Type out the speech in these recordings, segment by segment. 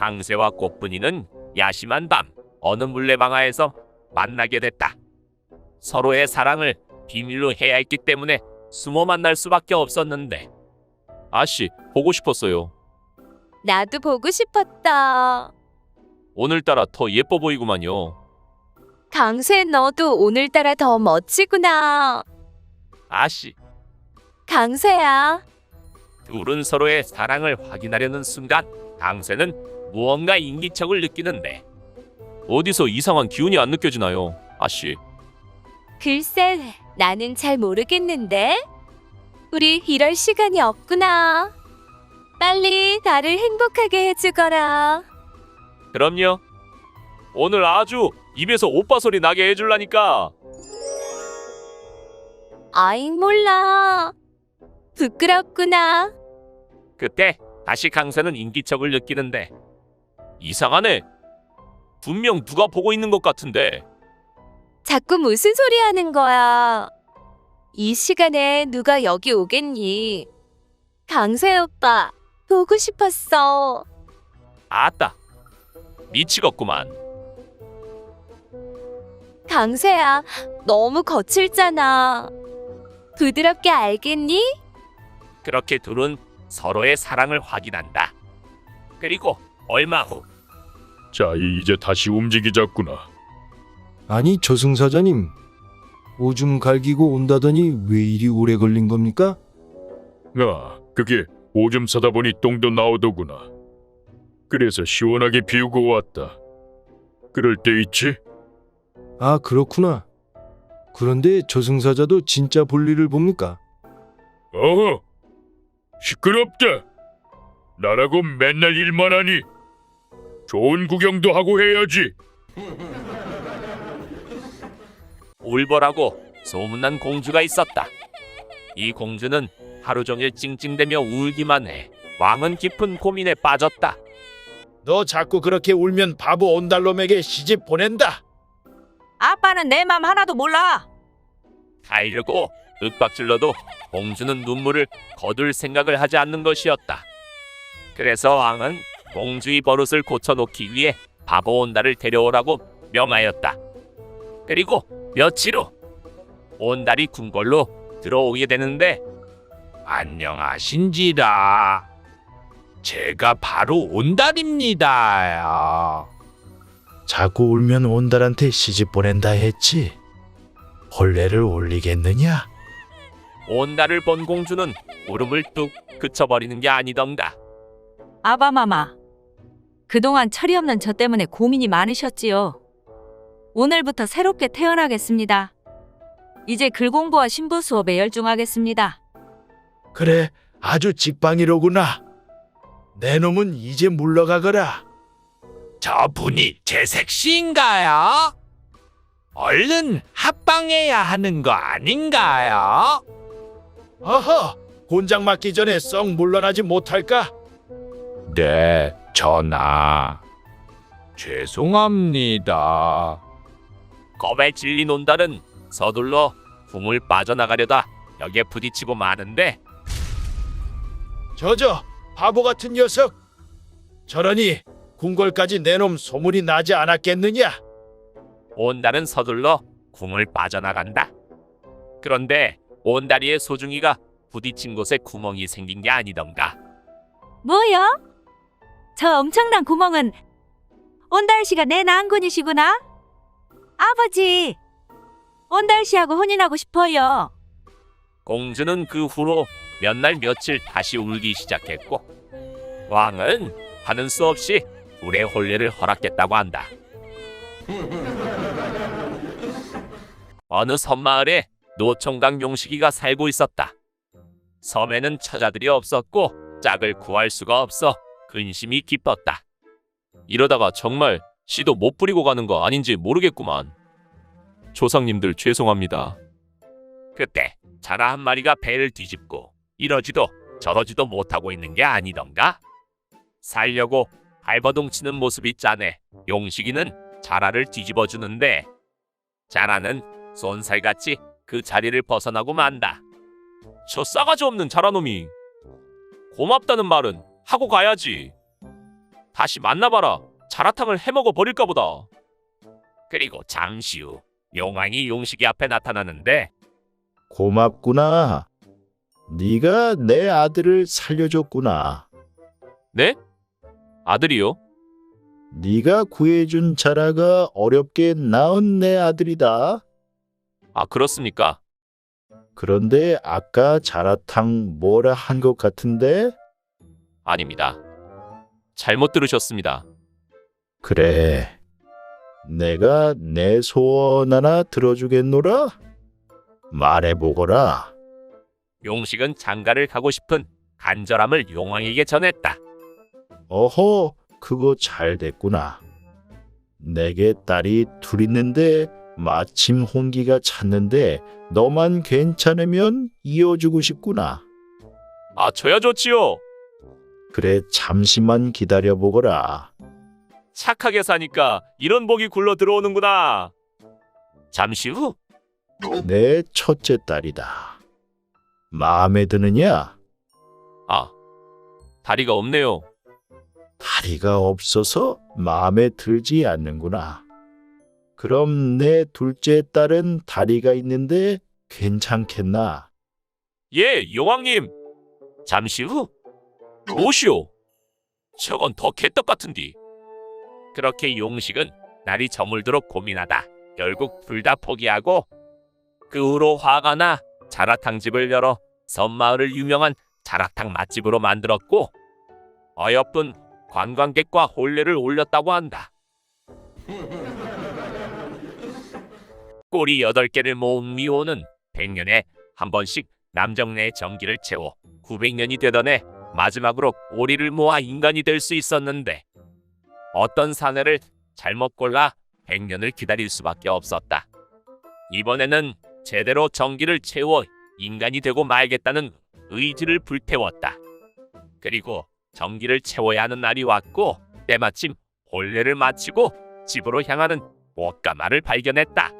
강세와 꽃분이는 야심한 밤 어느 물레방아에서 만나게 됐다. 서로의 사랑을 비밀로 해야 했기 때문에 숨어 만날 수밖에 없었는데. 아씨, 보고 싶었어요. 나도 보고 싶었다. 오늘따라 더 예뻐 보이구만요. 강세, 너도 오늘따라 더 멋지구나. 아씨, 강세야. 둘은 서로의 사랑을 확인하려는 순간 강세는 무언가 인기척을 느끼는데 어디서 이상한 기운이 안 느껴지나요, 아씨? 글쎄, 나는 잘 모르겠는데. 우리 이럴 시간이 없구나. 빨리 나를 행복하게 해주거라. 그럼요. 오늘 아주 입에서 오빠 소리 나게 해줄라니까. 아잉, 몰라. 부끄럽구나. 그때 다시 강세는 인기척을 느끼는데 이상하네. 분명 누가 보고 있는 것 같은데. 자꾸 무슨 소리 하는 거야? 이 시간에 누가 여기 오겠니? 강세 오빠, 보고 싶었어. 아따, 미치겠구만. 강세야, 너무 거칠잖아. 부드럽게 알겠니? 그렇게 둘은 서로의 사랑을 확인한다. 그리고 얼마 후 자, 이제 다시 움직이자꾸나. 아니 저승사자님, 오줌 갈기고 온다더니 왜 이리 오래 걸린 겁니까? 아, 그게 오줌 싸다 보니 똥도 나오더구나. 그래서 시원하게 비우고 왔다. 그럴 때 있지? 아, 그렇구나. 그런데 저승사자도 진짜 볼일을 봅니까? 어허! 시끄럽다. 나라고 맨날 일만 하니 좋은 구경도 하고 해야지. 울보라고 소문난 공주가 있었다. 이 공주는 하루 종일 찡찡대며 울기만 해. 왕은 깊은 고민에 빠졌다. 너 자꾸 그렇게 울면 바보 온달놈에게 시집 보낸다. 아빠는 내 맘 하나도 몰라. 가이려고 윽박질러도 공주는 눈물을 거둘 생각을 하지 않는 것이었다. 그래서 왕은 공주의 버릇을 고쳐놓기 위해 바보 온달을 데려오라고 명하였다. 그리고 며칠 후 온달이 궁궐로 들어오게 되는데, 안녕하신지라. 제가 바로 온달입니다. 자꾸 울면 온달한테 시집 보낸다 했지. 혼례를 올리겠느냐? 온달을 본 공주는 울음을 뚝 그쳐버리는 게 아니던가. 아바마마, 그동안 철이 없는 저 때문에 고민이 많으셨지요. 오늘부터 새롭게 태어나겠습니다. 이제 글 공부와 신부 수업에 열중하겠습니다. 그래, 아주 직방이로구나. 내 놈은 이제 물러가거라. 저분이 제 색시인가요? 얼른 합방해야 하는 거 아닌가요? 어허, 곤장 맞기 전에 썩 물러나지 못할까? 네, 전하. 죄송합니다. 겁에 질린 온달은 서둘러 궁을 빠져나가려다 벽에 부딪히고 마는데, 저저 바보 같은 녀석. 저러니 궁궐까지 내 놈 소문이 나지 않았겠느냐? 온달은 서둘러 궁을 빠져나간다. 그런데 온다리의 소중이가 부딪힌 곳에 구멍이 생긴 게 아니던가. 뭐야? 저 엄청난 구멍은 온달씨가 내 난군이시구나? 아버지, 온달씨하고 혼인하고 싶어요. 공주는 그 후로 몇 날 며칠 다시 울기 시작했고, 왕은 하는 수 없이 둘의 혼례를 허락했다고 한다. 어느 섬마을에 노총각 용식이가 살고 있었다. 섬에는 처자들이 없었고 짝을 구할 수가 없어 근심이 깊었다. 이러다가 정말 씨도 못 부리고 가는 거 아닌지 모르겠구만. 조상님들 죄송합니다. 그때 자라 한 마리가 배를 뒤집고 이러지도 저러지도 못하고 있는 게 아니던가. 살려고 발버둥치는 모습이 짠해 용식이는 자라를 뒤집어 주는데, 자라는 쏜살같이 그 자리를 벗어나고 만다. 저 싸가지 없는 자라놈이. 고맙다는 말은 하고 가야지. 다시 만나봐라. 자라탕을 해먹어 버릴까 보다. 그리고 잠시 후 용왕이 용식이 앞에 나타나는데 고맙구나. 네가 내 아들을 살려줬구나. 네? 아들이요? 네가 구해준 자라가 어렵게 낳은 내 아들이다. 아, 그렇습니까? 그런데 아까 자라탕 뭐라 한 것 같은데? 아닙니다. 잘못 들으셨습니다. 그래. 내가 내 소원 하나 들어주겠노라? 말해보거라. 용식은 장가를 가고 싶은 간절함을 용왕에게 전했다. 어허, 그거 잘 됐구나. 내게 딸이 둘 있는데 마침 혼기가 찼는데 너만 괜찮으면 이어주고 싶구나. 아, 저야 좋지요. 그래, 잠시만 기다려보거라. 착하게 사니까 이런 복이 굴러 들어오는구나. 잠시 후 내 첫째 딸이다. 마음에 드느냐? 아, 다리가 없네요. 다리가 없어서 마음에 들지 않는구나. 그럼 내 둘째 딸은 다리가 있는데 괜찮겠나? 예, 용왕님. 잠시 후 무엇이오? 저건 더 개떡 같은디. 그렇게 용식은 날이 저물도록 고민하다 결국 둘 다 포기하고 그 후로 화가 나 자라탕집을 열어 섬마을을 유명한 자라탕 맛집으로 만들었고 어여쁜 관광객과 혼례를 올렸다고 한다. 꼬리 8개를 모은 미호는 100년에 한 번씩 남정네의 정기를 채워 900년이 되던 해 마지막으로 오리를 모아 인간이 될 수 있었는데 어떤 사내를 잘못 골라 100년을 기다릴 수밖에 없었다. 이번에는 제대로 정기를 채워 인간이 되고 말겠다는 의지를 불태웠다. 그리고 정기를 채워야 하는 날이 왔고 때마침 혼례를 마치고 집으로 향하는 꽃가마를 발견했다.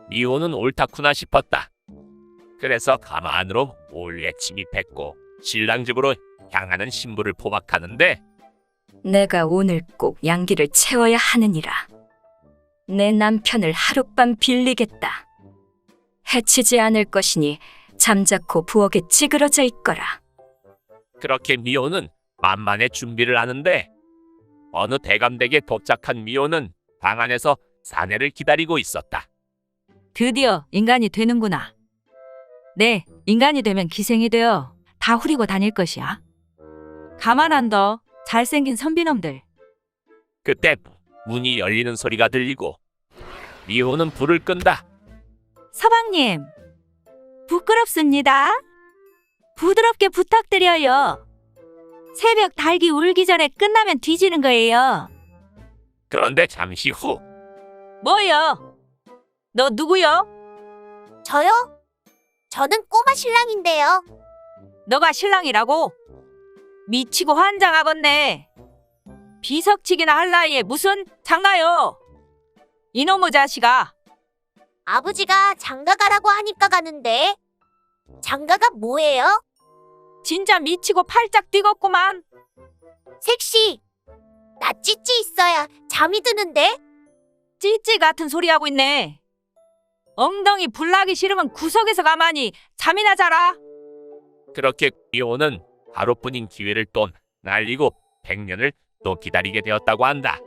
미호는 옳다구나 싶었다. 그래서 가마 안으로 몰래 침입했고 신랑 집으로 향하는 신부를 포박하는데 내가 오늘 꼭 양기를 채워야 하느니라. 내 남편을 하룻밤 빌리겠다. 해치지 않을 것이니 잠자코 부엌에 찌그러져 있거라. 그렇게 미호는 만만의 준비를 하는데 어느 대감댁에 도착한 미호는 방 안에서 사내를 기다리고 있었다. 드디어 인간이 되는구나. 네, 인간이 되면 기생이 되어 다 후리고 다닐 것이야. 가만 안 둬. 잘생긴 선비놈들. 그때 문이 열리는 소리가 들리고 미호는 불을 끈다. 서방님, 부끄럽습니다. 부드럽게 부탁드려요. 새벽 닭이 울기 전에 끝나면 뒤지는 거예요. 그런데 잠시 후 뭐요? 너 누구요? 저요? 저는 꼬마 신랑인데요. 너가 신랑이라고? 미치고 환장하겠네. 비석치기나 할 나이에 무슨 장가요? 이놈의 자식아. 아버지가 장가 가라고 하니까 가는데. 장가가 뭐예요? 진짜 미치고 팔짝 뛰겠구만. 색시, 나 찌찌 있어야 잠이 드는데. 찌찌 같은 소리 하고 있네. 엉덩이 불나기 싫으면 구석에서 가만히 잠이나 자라. 그렇게 미호는 하루뿐인 기회를 또 날리고 100년을 또 기다리게 되었다고 한다.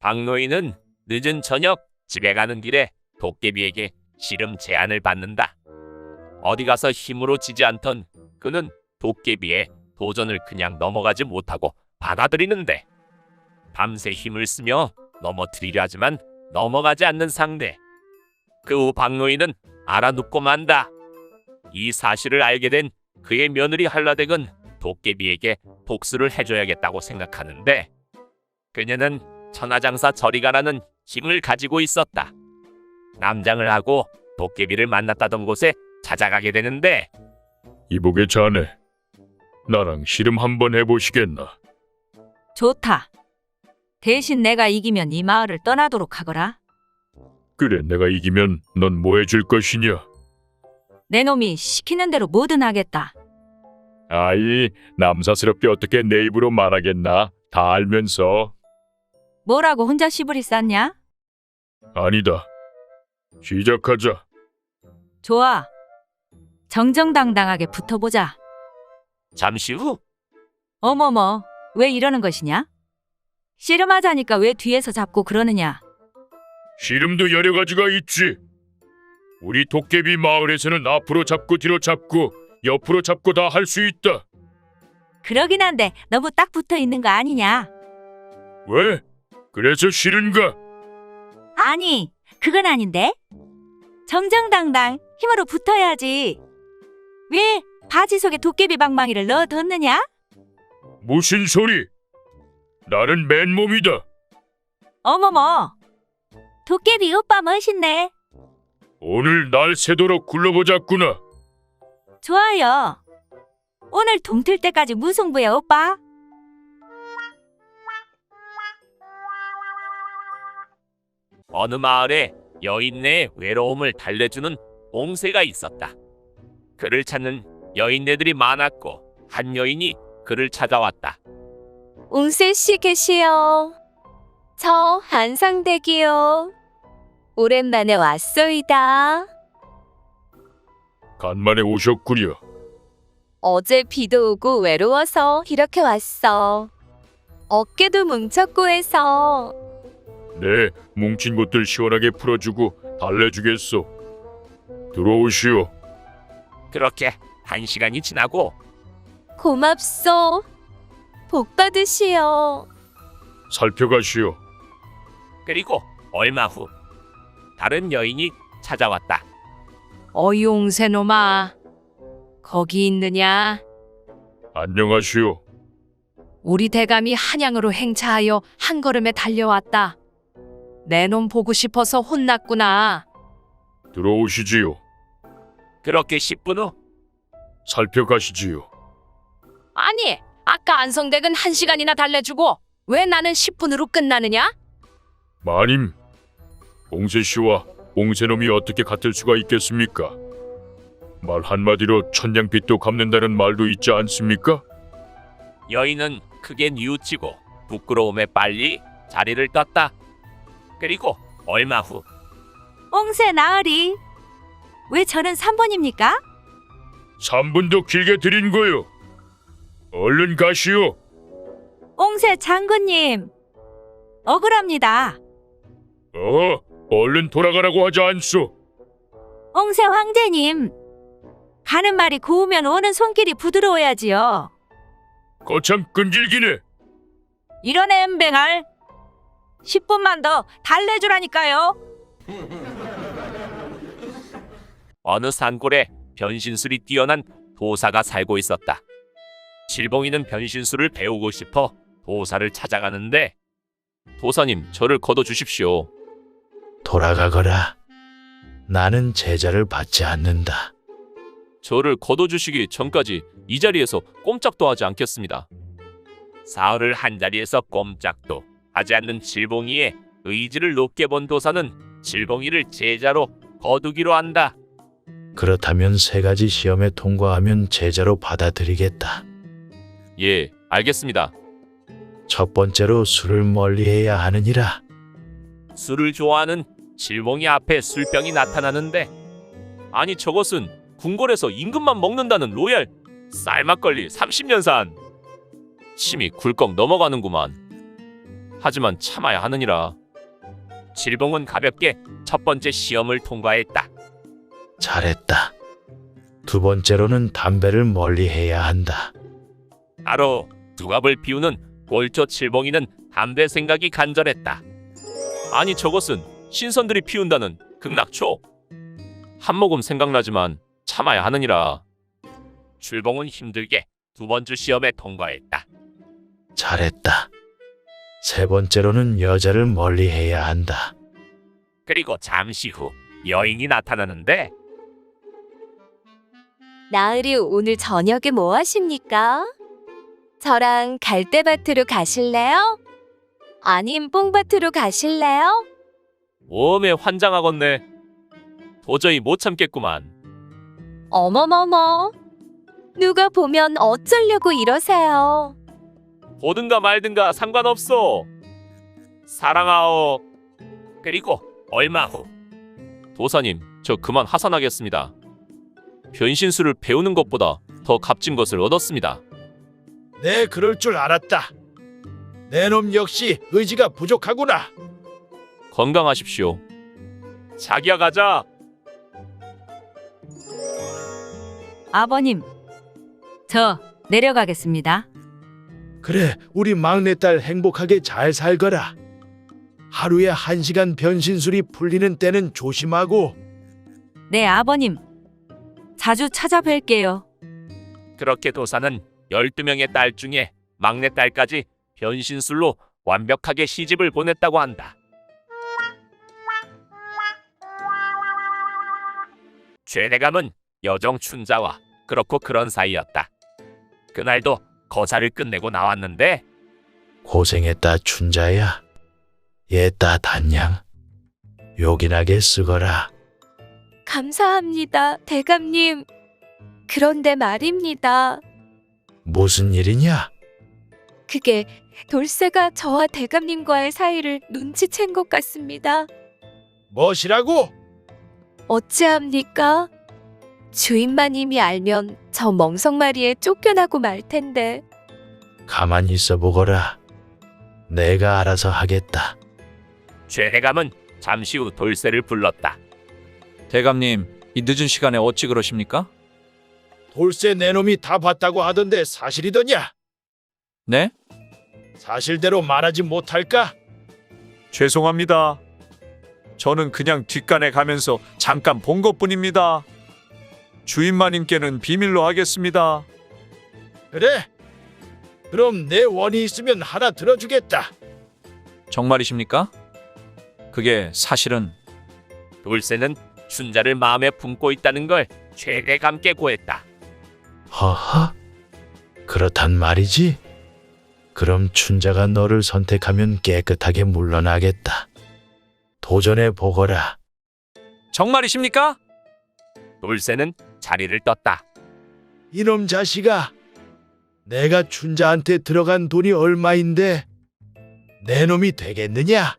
박노인은 늦은 저녁 집에 가는 길에 도깨비에게 씨름 제안을 받는다. 어디 가서 힘으로 지지 않던 그는 도깨비의 도전을 그냥 넘어가지 못하고 받아들이는데 밤새 힘을 쓰며 넘어뜨리려 하지만 넘어가지 않는 상대. 그 후 박노인은 알아눕고 만다. 이 사실을 알게 된 그의 며느리 한라댁은 도깨비에게 복수를 해줘야겠다고 생각하는데 그녀는 천하장사 저리가라는 힘을 가지고 있었다. 남장을 하고 도깨비를 만났다던 곳에 찾아가게 되는데 이복의 자네, 나랑 씨름 한번 해보시겠나? 좋다. 대신 내가 이기면 이 마을을 떠나도록 하거라. 그래, 내가 이기면 넌 뭐 해줄 것이냐? 내 놈이 시키는 대로 뭐든 하겠다. 아이, 남사스럽게 어떻게 내 입으로 말하겠나? 다 알면서. 뭐라고 혼자 시부리 쌌냐? 아니다. 시작하자. 좋아. 정정당당하게 붙어보자. 잠시 후 어머머, 왜 이러는 것이냐? 씨름하자니까 왜 뒤에서 잡고 그러느냐? 씨름도 여러 가지가 있지. 우리 도깨비 마을에서는 앞으로 잡고 뒤로 잡고 옆으로 잡고 다 할 수 있다. 그러긴 한데 너무 딱 붙어 있는 거 아니냐? 왜? 그래서 싫은가? 아니, 그건 아닌데. 정정당당 힘으로 붙어야지. 왜 바지 속에 도깨비 방망이를 넣어뒀느냐? 무슨 소리? 나는 맨몸이다. 어머머, 도깨비 오빠 멋있네. 오늘 날 새도록 굴러보자꾸나. 좋아요. 오늘 동틀 때까지 무승부야, 오빠. 어느 마을에 여인네의 외로움을 달래주는 옹새가 있었다. 그를 찾는 여인네들이 많았고 한 여인이 그를 찾아왔다. 웅세 씨 계시오. 저 안상댁이요. 오랜만에 왔소이다. 간만에 오셨구려. 어제 비도 오고 외로워서 이렇게 왔어. 어깨도 뭉쳤고 해서. 네, 뭉친 곳들 시원하게 풀어주고 달래주겠소. 들어오시오. 그렇게 1시간이 지나고 고맙소. 복 받으시오. 살펴가시오. 그리고 얼마 후 다른 여인이 찾아왔다. 어이옹새놈아, 거기 있느냐? 안녕하시오. 우리 대감이 한양으로 행차하여 한 걸음에 달려왔다. 내 놈 보고 싶어서 혼났구나. 들어오시지요. 그렇게 10분 후 살펴가시지요. 아니, 아까 안성댁은 1시간이나 달래주고 왜 나는 10분으로 끝나느냐? 마님, 옹새 씨와 옹새놈이 어떻게 같을 수가 있겠습니까? 말 한마디로 천냥빚도 갚는다는 말도 있지 않습니까? 여인은 크게 뉘우치고 부끄러움에 빨리 자리를 떴다. 그리고 얼마 후 옹새 나으리. 왜 저는 3번입니까? 3분도 길게 드린 거요. 얼른 가시오. 옹새 장군님. 억울합니다. 얼른 돌아가라고 하지 않소. 옹새 황제님. 가는 말이 고우면 오는 손길이 부드러워야지요. 거참 끈질기네. 이런 엠뱅알. 10분만 더 달래주라니까요. 어느 산골에 변신술이 뛰어난 도사가 살고 있었다. 칠봉이는 변신술을 배우고 싶어 도사를 찾아가는데 도사님, 저를 거둬주십시오. 돌아가거라. 나는 제자를 받지 않는다. 저를 거둬주시기 전까지 이 자리에서 꼼짝도 하지 않겠습니다. 사흘을 한 자리에서 꼼짝도 하지 않는 칠봉이의 의지를 높게 본 도사는 칠봉이를 제자로 거두기로 한다. 그렇다면 3가지 시험에 통과하면 제자로 받아들이겠다. 예, 알겠습니다. 첫 번째로 술을 멀리해야 하느니라. 술을 좋아하는 칠봉이 앞에 술병이 나타나는데 아니 저것은 궁궐에서 임금만 먹는다는 로얄 쌀막걸리 30년산. 침이 굴꺽 넘어가는구만. 하지만 참아야 하느니라. 칠봉은 가볍게 첫 번째 시험을 통과했다. 잘했다. 두 번째로는 담배를 멀리해야 한다. 바로 두갑을 피우는 꼴초 칠봉이는 담배 생각이 간절했다. 아니 저것은 신선들이 피운다는 극락초. 한 모금 생각나지만 참아야 하느니라. 칠봉은 힘들게 두 번째 시험에 통과했다. 잘했다. 세 번째로는 여자를 멀리해야 한다. 그리고 잠시 후 여인이 나타나는데 나으리 오늘 저녁에 뭐 하십니까? 저랑 갈대밭으로 가실래요? 아님 뽕밭으로 가실래요? 오메 환장하겠네. 도저히 못 참겠구만. 어머머머. 누가 보면 어쩌려고 이러세요. 보든가 말든가 상관없어. 사랑하오. 그리고 얼마 후 도사님, 저 그만 하산하겠습니다. 변신술을 배우는 것보다 더 값진 것을 얻었습니다. 네, 그럴 줄 알았다. 내 놈 역시 의지가 부족하구나. 건강하십시오. 자기야, 가자. 아버님, 저 내려가겠습니다. 그래, 우리 막내딸 행복하게 잘 살거라. 하루에 1시간 변신술이 풀리는 때는 조심하고. 네, 아버님. 자주 찾아뵐게요. 그렇게 도사는 12명의 딸 중에 막내딸까지 변신술로 완벽하게 시집을 보냈다고 한다. 최대감은 여정 춘자와 그렇고 그런 사이였다. 그날도 거사를 끝내고 나왔는데 고생했다, 춘자야. 얘따 단양. 요긴하게 쓰거라. 감사합니다, 대감님. 그런데 말입니다. 무슨 일이냐? 그게 돌쇠가 저와 대감님과의 사이를 눈치챈 것 같습니다. 무엇이라고? 어찌합니까? 주인마님이 알면 저 멍석마리에 쫓겨나고 말 텐데. 가만히 있어 보거라. 내가 알아서 하겠다. 최대감은 잠시 후 돌쇠를 불렀다. 대감님, 이 늦은 시간에 어찌 그러십니까? 돌쇠 내 놈이 다 봤다고 하던데 사실이더냐? 네? 사실대로 말하지 못할까? 죄송합니다. 저는 그냥 뒷간에 가면서 잠깐 본 것뿐입니다. 주인마님께는 비밀로 하겠습니다. 그래? 그럼 내 원이 있으면 하나 들어주겠다. 정말이십니까? 그게 사실은 돌쇠는 춘자를 마음에 품고 있다는 걸 최대감께 고했다. 허허? 그렇단 말이지? 그럼 춘자가 너를 선택하면 깨끗하게 물러나겠다. 도전해 보거라. 정말이십니까? 돌쇠는 자리를 떴다. 이놈 자식아, 내가 춘자한테 들어간 돈이 얼마인데 내 놈이 되겠느냐?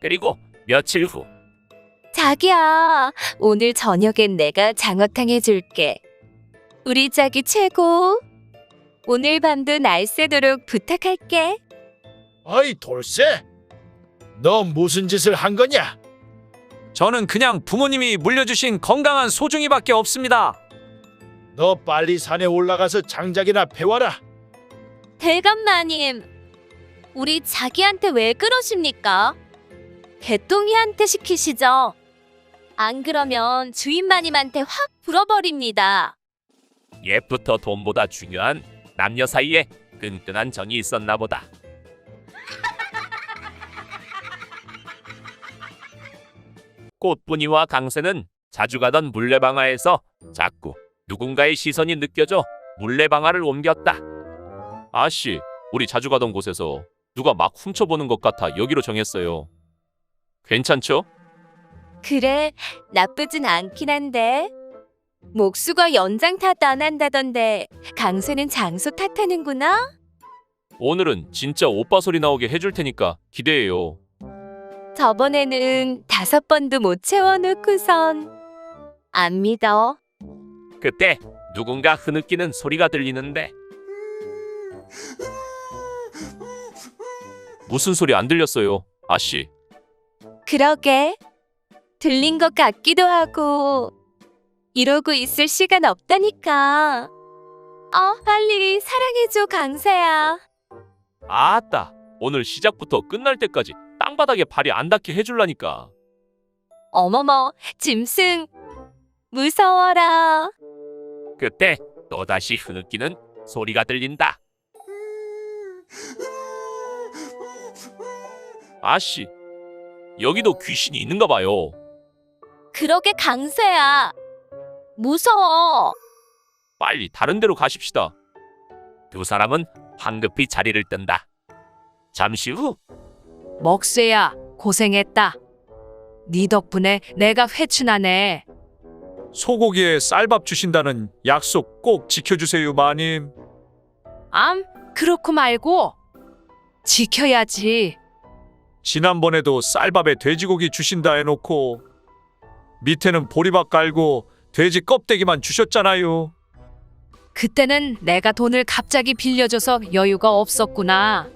그리고 며칠 후 자기야, 오늘 저녁엔 내가 장어탕 해줄게. 우리 자기 최고. 오늘 밤도 날 새도록 부탁할게. 어이 돌쇠, 너 무슨 짓을 한 거냐? 저는 그냥 부모님이 물려주신 건강한 소중이밖에 없습니다. 너 빨리 산에 올라가서 장작이나 패와라. 대감마님, 우리 자기한테 왜 그러십니까? 개똥이한테 시키시죠. 안 그러면 주인마님한테 확 불어버립니다. 옛부터 돈보다 중요한 남녀 사이에 끈끈한 정이 있었나 보다. 꽃분이와 강새는 자주 가던 물레방아에서 자꾸 누군가의 시선이 느껴져 물레방아를 옮겼다. 아씨, 우리 자주 가던 곳에서 누가 막 훔쳐보는 것 같아 여기로 정했어요. 괜찮죠? 그래, 나쁘진 않긴 한데. 목수가 연장 탓 안 한다던데 강새는 장소 탓하는구나? 오늘은 진짜 오빠 소리 나오게 해줄 테니까 기대해요. 저번에는 5번도 못 채워놓고선 안 믿어. 그때 누군가 흐느끼는 소리가 들리는데 무슨 소리 안 들렸어요, 아씨? 그러게. 들린 것 같기도 하고. 이러고 있을 시간 없다니까. 빨리 사랑해줘, 강새야. 아따, 오늘 시작부터 끝날 때까지 땅바닥에 발이 안 닿게 해줄라니까. 어머머, 짐승. 무서워라. 그때 또다시 흐느끼는 소리가 들린다. 아씨, 여기도 귀신이 있는가 봐요. 그러게, 강새야. 무서워. 빨리 다른 데로 가십시다. 두 사람은 황급히 자리를 뜬다. 잠시 후 먹쇠야, 고생했다. 네 덕분에 내가 회춘하네. 소고기에 쌀밥 주신다는 약속 꼭 지켜주세요, 마님. 그렇고 말고 지켜야지. 지난번에도 쌀밥에 돼지고기 주신다 해놓고 밑에는 보리밥 깔고 돼지 껍데기만 주셨잖아요. 그때는 내가 돈을 갑자기 빌려줘서 여유가 없었구나.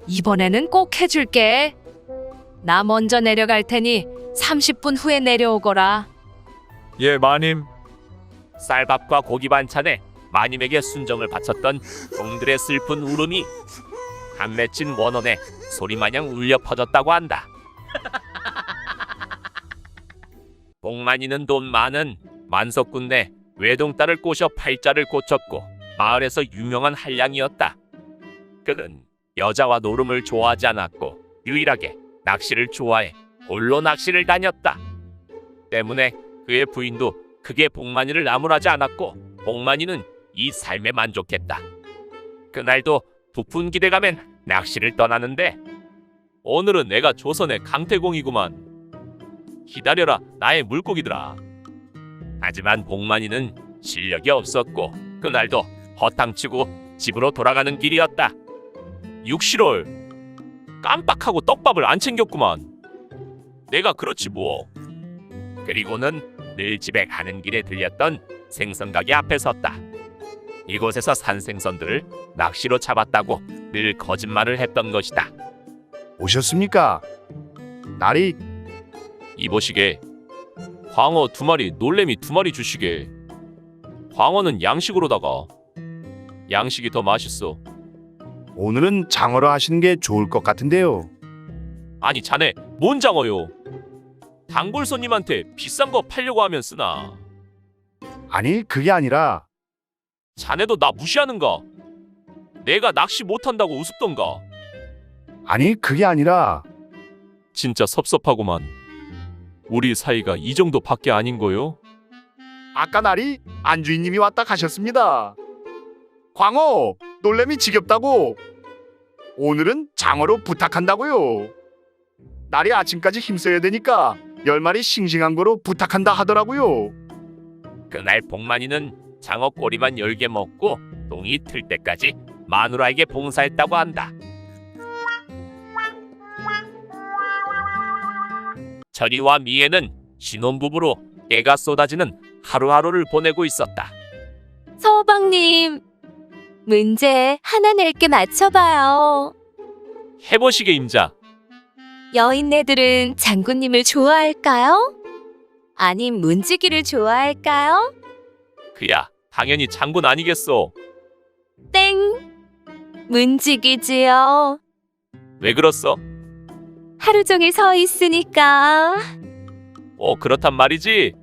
이번에는 꼭 해줄게. 나 먼저 내려갈 테니 30분 후에 내려오거라. 예, 마님. 쌀밥과 고기 반찬에 마님에게 순정을 바쳤던 종들의 슬픈 울음이 한 맺힌 원원에 소리마냥 울려 퍼졌다고 한다. 복만이는 돈 많은 만석군네 외동딸을 꼬셔 팔자를 고쳤고 마을에서 유명한 한량이었다. 그는 여자와 노름을 좋아하지 않았고 유일하게 낚시를 좋아해 홀로 낚시를 다녔다. 때문에 그의 부인도 크게 복만이를 나무라지 않았고 복만이는 이 삶에 만족했다. 그날도 부푼 기대감엔 낚시를 떠나는데 오늘은 내가 조선의 강태공이구만. 기다려라 나의 물고기들아. 하지만 복만이는 실력이 없었고 그날도 허탕치고 집으로 돌아가는 길이었다. 6.7월 깜빡하고 떡밥을 안 챙겼구만. 내가 그렇지 뭐. 그리고는 늘 집에 가는 길에 들렸던 생선가게 앞에 섰다. 이곳에서 산 생선들을 낚시로 잡았다고 늘 거짓말을 했던 것이다. 오셨습니까? 날이 이보시게 광어 2마리 놀래미 2마리 주시게. 광어는 양식으로다가 양식이 더 맛있어. 오늘은 장어로 하시는 게 좋을 것 같은데요. 아니 자네 뭔 장어요? 단골 손님한테 비싼 거 팔려고 하면 쓰나. 아니 그게 아니라 자네도 나 무시하는가? 내가 낚시 못한다고 우습던가? 아니 그게 아니라 진짜 섭섭하구만. 우리 사이가 이 정도밖에 아닌 거요? 아까 날이 안주인님이 왔다 가셨습니다. 광어 놀래미 지겹다고 오늘은 장어로 부탁한다고요. 날이 아침까지 힘써야 되니까 10마리 싱싱한 거로 부탁한다 하더라고요. 그날 복만이는 장어 꼬리만 10개 먹고 동이 틀 때까지 마누라에게 봉사했다고 한다. 철이와 미애는 신혼부부로 깨가 쏟아지는 하루하루를 보내고 있었다. 서방님, 문제 하나 낼게 맞춰봐요. 해보시게 임자. 여인네들은 장군님을 좋아할까요? 아님 문지기를 좋아할까요? 그야 당연히 장군 아니겠소. 땡! 문지기지요. 왜 그렇소? 하루 종일 서 있으니까. 그렇단 말이지.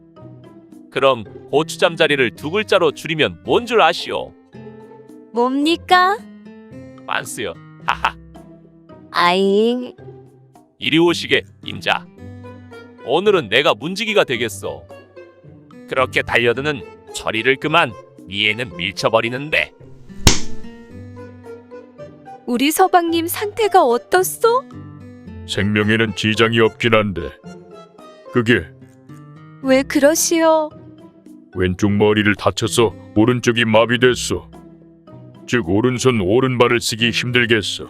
그럼 고추잠 자리를 2글자로 줄이면 뭔 줄 아시오? 뭡니까? 빤스요. 하하. 아잉. 이리 오시게 임자. 오늘은 내가 문지기가 되겠소. 그렇게 달려드는 철이를 그만 미애는 밀쳐버리는데 우리 서방님 상태가 어떻소? 생명에는 지장이 없긴 한데 그게 왜 그러시오? 왼쪽 머리를 다쳐서 오른쪽이 마비됐어. 즉 오른손 오른발을 쓰기 힘들겠어.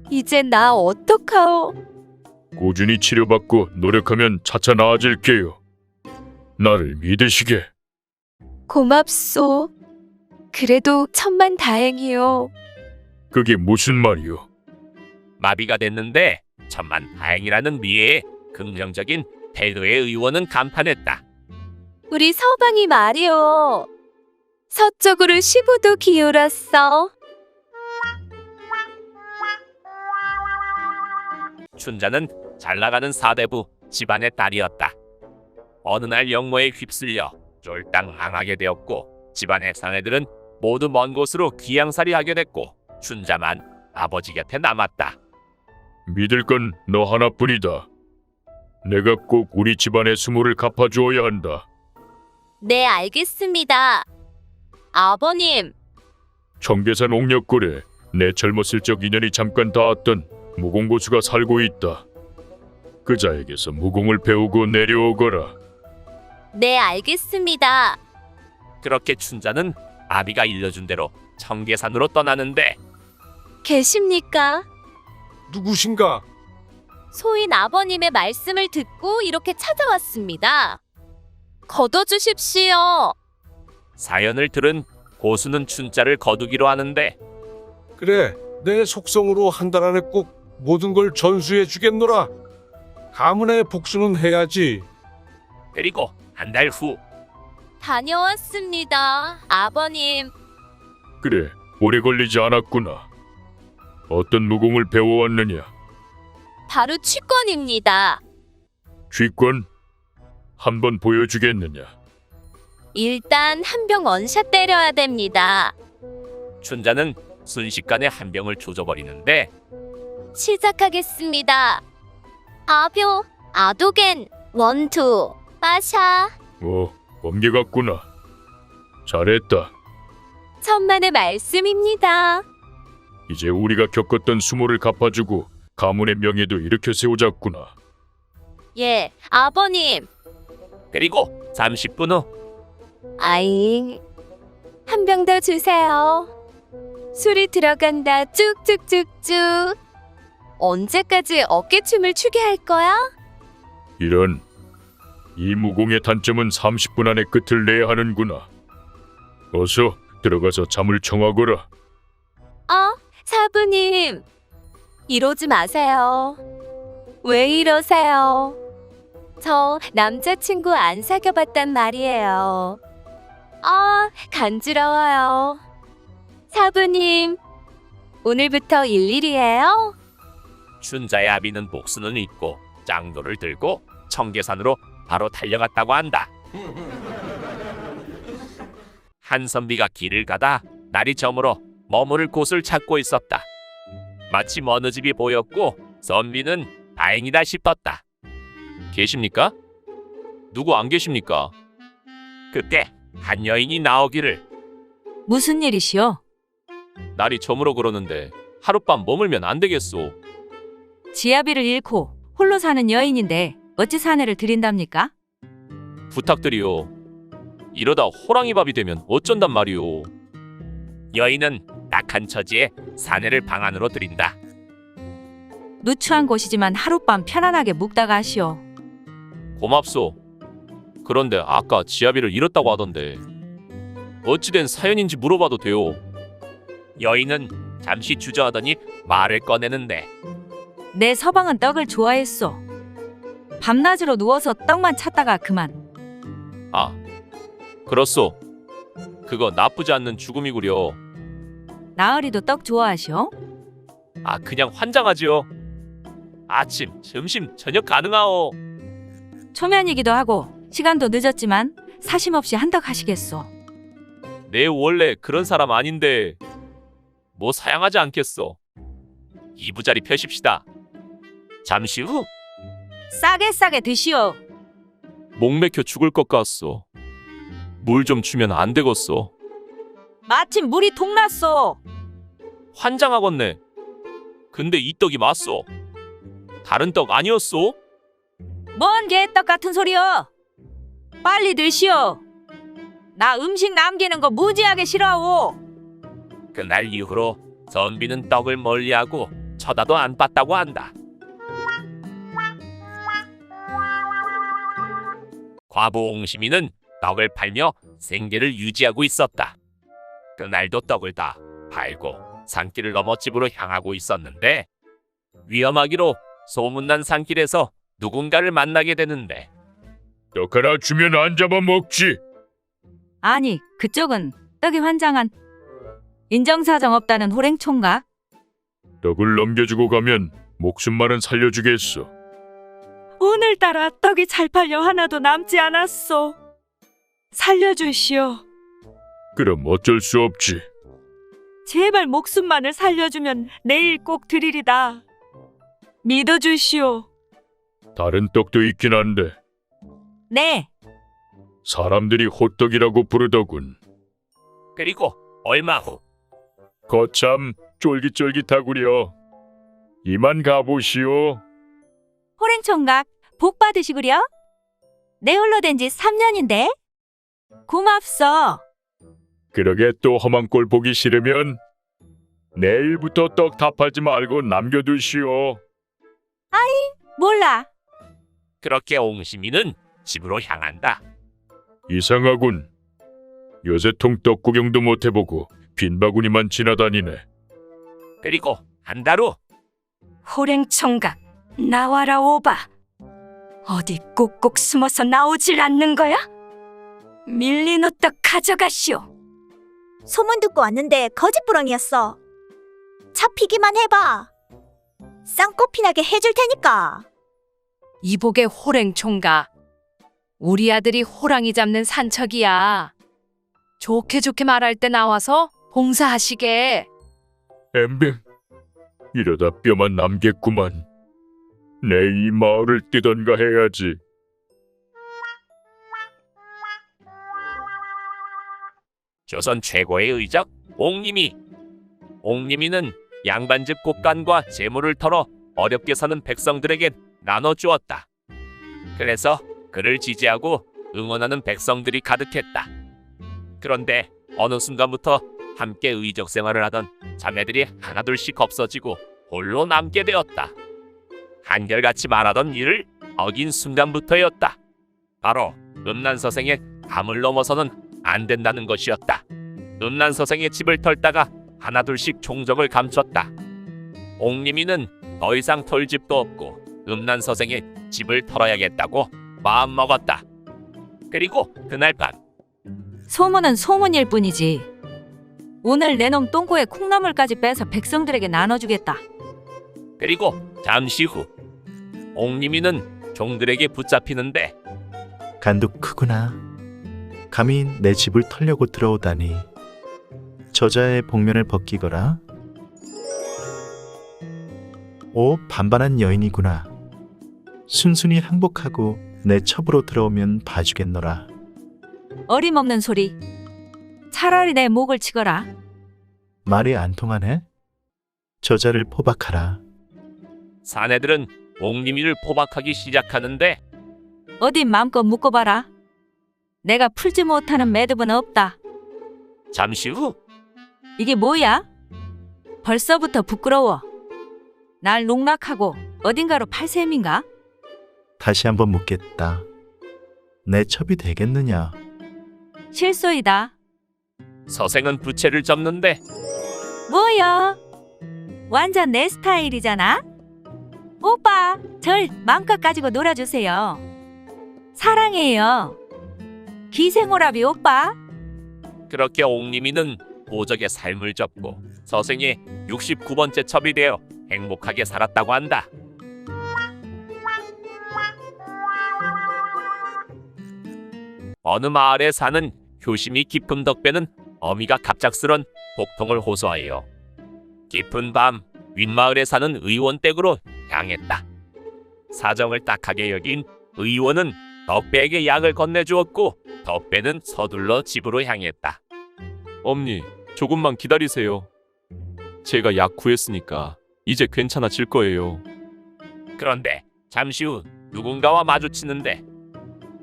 이제 나 어떡하오? 꾸준히 치료받고 노력하면 차차 나아질게요. 나를 믿으시게. 고맙소. 그래도 천만 다행이요. 그게 무슨 말이오? 마비가 됐는데 천만 다행이라는 미애의 긍정적인 태도에 의원은 감탄했다. 우리 서방이 말이오. 서쪽으로 15도 기울었어. 춘자는 잘나가는 사대부 집안의 딸이었다. 어느 날 영모에 휩쓸려 쫄딱망하게 되었고 집안의 사내들은 모두 먼 곳으로 귀양살이하게 됐고 춘자만 아버지 곁에 남았다. 믿을 건 너 하나뿐이다. 내가 꼭 우리 집안의 수모를 갚아주어야 한다. 네, 알겠습니다. 아버님. 청계산 옥력골에 내 젊었을 적 인연이 잠깐 닿았던 무공고수가 살고 있다. 그자에게서 무공을 배우고 내려오거라. 네, 알겠습니다. 그렇게 춘자는 아비가 일러준 대로 청계산으로 떠나는데 계십니까? 누구신가? 소인 아버님의 말씀을 듣고 이렇게 찾아왔습니다. 걷어주십시오. 사연을 들은 고수는 춘자를 거두기로 하는데 그래, 내 속성으로 한 달 안에 꼭 모든 걸 전수해 주겠노라. 가문의 복수는 해야지. 그리고 한 달 후 다녀왔습니다, 아버님. 그래, 오래 걸리지 않았구나. 어떤 무공을 배워왔느냐? 바로 취권입니다. 쥐권? 한번 보여주겠느냐? 일단 한 병 원샷 때려야 됩니다. 춘자는 순식간에 한 병을 조져버리는데 시작하겠습니다. 아묘, 아도겐, 원투, 빠샤. 번개 같구나. 잘했다. 천만의 말씀입니다. 이제 우리가 겪었던 수모를 갚아주고 가문의 명예도 일으켜 세우자꾸나. 예, 아버님. 그리고 30분 후 아잉. 한 병 더 주세요. 술이 들어간다. 쭉쭉쭉쭉. 언제까지 어깨춤을 추게 할 거야? 이런, 이 무공의 단점은 30분 안에 끝을 내야 하는구나. 어서 들어가서 잠을 청하거라. 사부님. 이러지 마세요. 왜 이러세요? 저 남자친구 안 사귀어봤단 말이에요. 간지러워요. 사부님, 오늘부터 일일이에요? 춘자의 아비는 복수는 잊고 짱도를 들고 청계산으로 바로 달려갔다고 한다. 한선비가 길을 가다 날이 저물어 머무를 곳을 찾고 있었다. 마침 어느 집이 보였고 선비는 다행이다 싶었다. 계십니까? 누구 안 계십니까? 그때 한 여인이 나오기를 무슨 일이시오? 날이 저물어 그러는데 하룻밤 머물면 안 되겠소. 지아비를 잃고 홀로 사는 여인인데 어찌 사내를 드린답니까? 부탁드리오. 이러다 호랑이밥이 되면 어쩐단 말이오. 여인은 낙한 처지에 사내를 방 안으로 들인다. 누추한 곳이지만 하룻밤 편안하게 묵다가 하시오. 고맙소. 그런데 아까 지아비를 잃었다고 하던데 어찌된 사연인지 물어봐도 돼요. 여인은 잠시 주저하더니 말을 꺼내는데 내 서방은 떡을 좋아했소. 밤낮으로 누워서 떡만 찾다가 그만. 아, 그렇소. 그거 나쁘지 않는 죽음이구려. 나으리도 떡 좋아하시오? 아, 그냥 환장하지요. 아침, 점심, 저녁 가능하오. 초면이기도 하고 시간도 늦었지만 사심 없이 한덕 하시겠소. 내 원래 그런 사람 아닌데 뭐 사양하지 않겠소. 이부자리 펴십시다. 잠시 후 싸게 드시오. 목 맥혀 죽을 것 같소. 물 좀 주면 안 되겠소. 마침 물이 동났소. 환장하겠네. 근데 이 떡이 맞소. 다른 떡 아니었소? 뭔 개떡 같은 소리여. 빨리 드시오. 나 음식 남기는 거 무지하게 싫어하오. 그날 이후로 선비는 떡을 멀리하고 쳐다도 안 봤다고 한다. 과부 옹심이는 떡을 팔며 생계를 유지하고 있었다. 그날도 떡을 다 팔고 산길을 넘어 집으로 향하고 있었는데 위험하기로 소문난 산길에서 누군가를 만나게 되는데 떡 하나 주면 안 잡아먹지. 아니, 그쪽은 떡이 환장한 인정사정 없다는 호랭총각? 떡을 넘겨주고 가면 목숨만은 살려주겠어. 오늘따라 떡이 잘 팔려 하나도 남지 않았소. 살려주시오. 그럼 어쩔 수 없지. 제발 목숨만을 살려주면 내일 꼭 드리리다. 믿어주시오. 다른 떡도 있긴 한데 네. 사람들이 호떡이라고 부르더군. 그리고 얼마 후 거참 쫄깃쫄깃하구려. 이만 가보시오. 호랭총각 복 받으시구려. 내 홀로 된 지 3년인데? 고맙소. 그러게 또 험한 꼴 보기 싫으면 내일부터 떡 다 팔지 말고 남겨두시오. 몰라. 그렇게 옹심이는 집으로 향한다. 이상하군. 요새 통떡 구경도 못 해보고 빈 바구니만 지나다니네. 그리고 한 달 후 호랭청각 나와라 오바. 어디 꼭꼭 숨어서 나오질 않는 거야? 밀린 호떡 가져가시오. 소문 듣고 왔는데 거짓부렁이었어. 잡히기만 해봐. 쌍꺼피나게 해줄 테니까. 이복의 호랭총각. 우리 아들이 호랑이 잡는 산척이야. 좋게 좋게 말할 때 나와서 봉사하시게. 엠뱅, 이러다 뼈만 남겠구만. 내 이 마을을 뛰던가 해야지. 조선 최고의 의적 옹림이. 옹림이는 양반집 곳간과 재물을 털어 어렵게 사는 백성들에게 나눠주었다. 그래서 그를 지지하고 응원하는 백성들이 가득했다. 그런데 어느 순간부터 함께 의적 생활을 하던 자매들이 하나둘씩 없어지고 홀로 남게 되었다. 한결같이 말하던 일을 어긴 순간부터였다. 바로 음란서생의 감을 넘어서는 안 된다는 것이었다. 음란서생의 집을 털다가 하나둘씩 종적을 감췄다. 옹림이는 더 이상 털 집도 없고 음란서생의 집을 털어야겠다고 마음먹었다. 그리고 그날 밤 소문은 소문일 뿐이지. 오늘 내 놈 똥꼬에 콩나물까지 빼서 백성들에게 나눠주겠다. 그리고 잠시 후 옹림이는 종들에게 붙잡히는데 간도 크구나. 감히 내 집을 털려고 들어오다니. 저자의 복면을 벗기거라. 오, 반반한 여인이구나. 순순히 항복하고 내 첩으로 들어오면 봐주겠노라. 어림없는 소리. 차라리 내 목을 치거라. 말이 안 통하네. 저자를 포박하라. 사내들은 옹림이를 포박하기 시작하는데 어디 마음껏 묶어봐라. 내가 풀지 못하는 매듭은 없다. 잠시 후 이게 뭐야? 벌써부터 부끄러워. 날 농락하고 어딘가로 팔 셈인가? 다시 한번 묻겠다. 내 첩이 되겠느냐? 실소이다. 서생은 부채를 접는데 뭐야? 완전 내 스타일이잖아? 오빠, 절 마음껏 가지고 놀아주세요. 사랑해요. 기생오라비 오빠. 그렇게 옹림이는 오적의 삶을 접고 서생의 69번째 첩이 되어 행복하게 살았다고 한다. 어느 마을에 사는 효심이 깊은 덕배는 어미가 갑작스런 복통을 호소하여 깊은 밤 윗마을에 사는 의원 댁으로 향했다. 사정을 딱하게 여긴 의원은 덕배에게 약을 건네주었고 덕배는 서둘러 집으로 향했다. 엄니, 조금만 기다리세요. 제가 약 구했으니까 이제 괜찮아질 거예요. 그런데 잠시 후 누군가와 마주치는데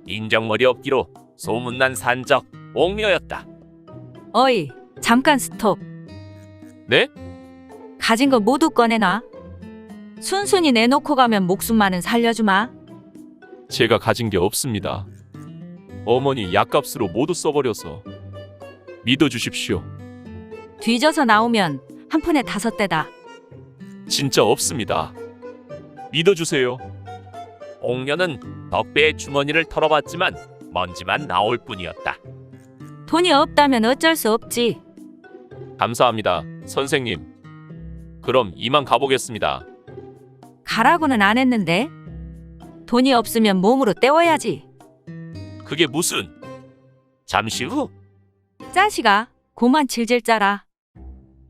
인정머리 없기로 소문난 산적 옥녀였다. 어이, 잠깐 스톱. 네? 가진 거 모두 꺼내놔. 순순히 내놓고 가면 목숨만은 살려주마. 제가 가진 게 없습니다. 어머니 약값으로 모두 써버려서 믿어주십시오. 뒤져서 나오면 한 푼에 5대다. 진짜 없습니다. 믿어주세요. 옥녀는 덕배의 주머니를 털어봤지만 먼지만 나올 뿐이었다. 돈이 없다면 어쩔 수 없지. 감사합니다, 선생님. 그럼 이만 가보겠습니다. 가라고는 안 했는데. 돈이 없으면 몸으로 때워야지. 그게 무슨? 잠시 후 짜시가 고만 질질 짜라.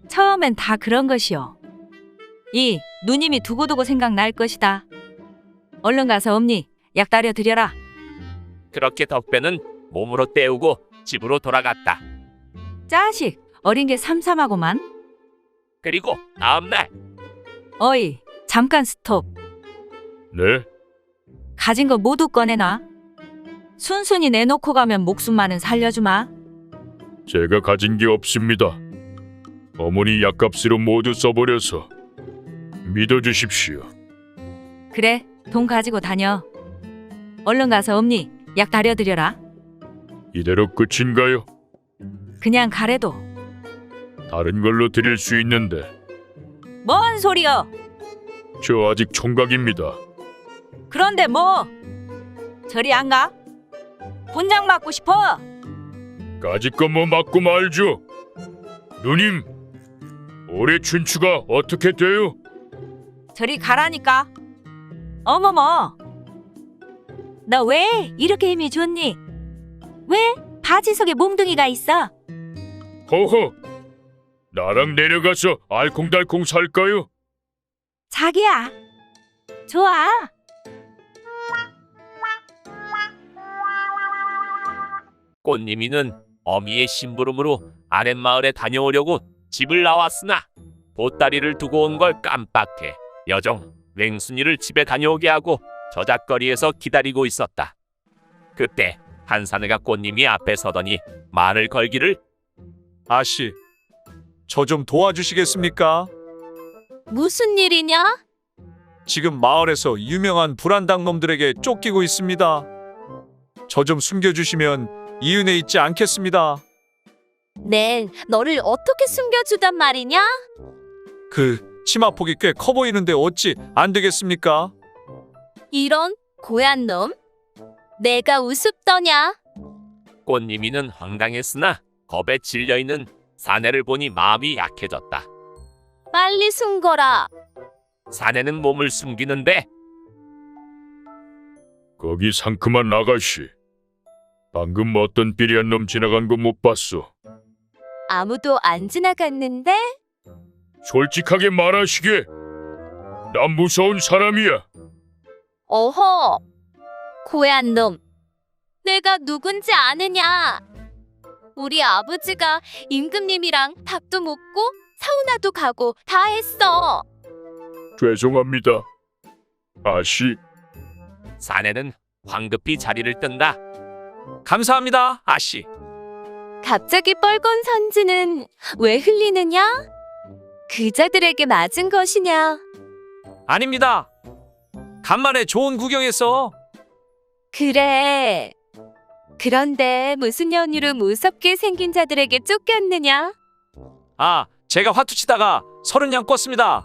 처음엔 다 그런 것이오. 이 누님이 두고두고 생각날 것이다. 얼른 가서 엄니 약 따려 드려라. 그렇게 덕배는 몸으로 때우고 집으로 돌아갔다. 짜식 어린 게 삼삼하고만. 그리고 다음날 어이, 잠깐 스톱. 네? 가진 거 모두 꺼내놔. 순순히 내놓고 가면 목숨만은 살려주마. 제가 가진 게 없습니다. 어머니 약값으로 모두 써버려서 믿어주십시오. 그래, 돈 가지고 다녀. 얼른 가서 엄니 약 다려드려라. 이대로 끝인가요? 그냥 가래도. 다른 걸로 드릴 수 있는데 뭔 소리여? 저 아직 총각입니다. 그런데 뭐? 저리 안 가? 분장 맞고 싶어? 까짓 거 뭐 맞고 말죠. 누님, 올해 춘추가 어떻게 돼요? 저리 가라니까. 어머머. 너 왜 이렇게 힘이 좋니? 왜 바지 속에 몽둥이가 있어? 허허, 나랑 내려가서 알콩달콩 살까요? 자기야. 좋아. 꽃님이는 어미의 심부름으로 아랫마을에 다녀오려고 집을 나왔으나 보따리를 두고 온 걸 깜빡해 여정 맹순이를 집에 다녀오게 하고 저작거리에서 기다리고 있었다. 그때 한 사내가 꽃님이 앞에 서더니 말을 걸기를 아씨, 저 좀 도와주시겠습니까? 무슨 일이냐? 지금 마을에서 유명한 불안당 놈들에게 쫓기고 있습니다. 저 좀 숨겨주시면 이 은혜 잊지 않겠습니다. 네, 너를 어떻게 숨겨주단 말이냐? 그 치마폭이 꽤 커 보이는데 어찌 안 되겠습니까? 이런 고얀 놈. 내가 우습더냐? 꽃님이는 황당했으나 겁에 질려있는 사내를 보니 마음이 약해졌다. 빨리 숨거라. 사내는 몸을 숨기는데 거기 상큼한 아가씨, 방금 어떤 삐리한 놈 지나간 거 못 봤어. 아무도 안 지나갔는데? 솔직하게 말하시게. 난 무서운 사람이야. 어허. 고얀 놈. 내가 누군지 아느냐? 우리 아버지가 임금님이랑 밥도 먹고 사우나도 가고 다 했어. 죄송합니다. 아씨. 사내는 황급히 자리를 뜬다. 감사합니다, 아씨. 갑자기 뻘건 선지는 왜 흘리느냐? 그자들에게 맞은 것이냐? 아닙니다. 간만에 좋은 구경했어. 그래. 그런데 무슨 연유로 무섭게 생긴 자들에게 쫓겼느냐? 아, 제가 화투치다가 30냥 껐습니다.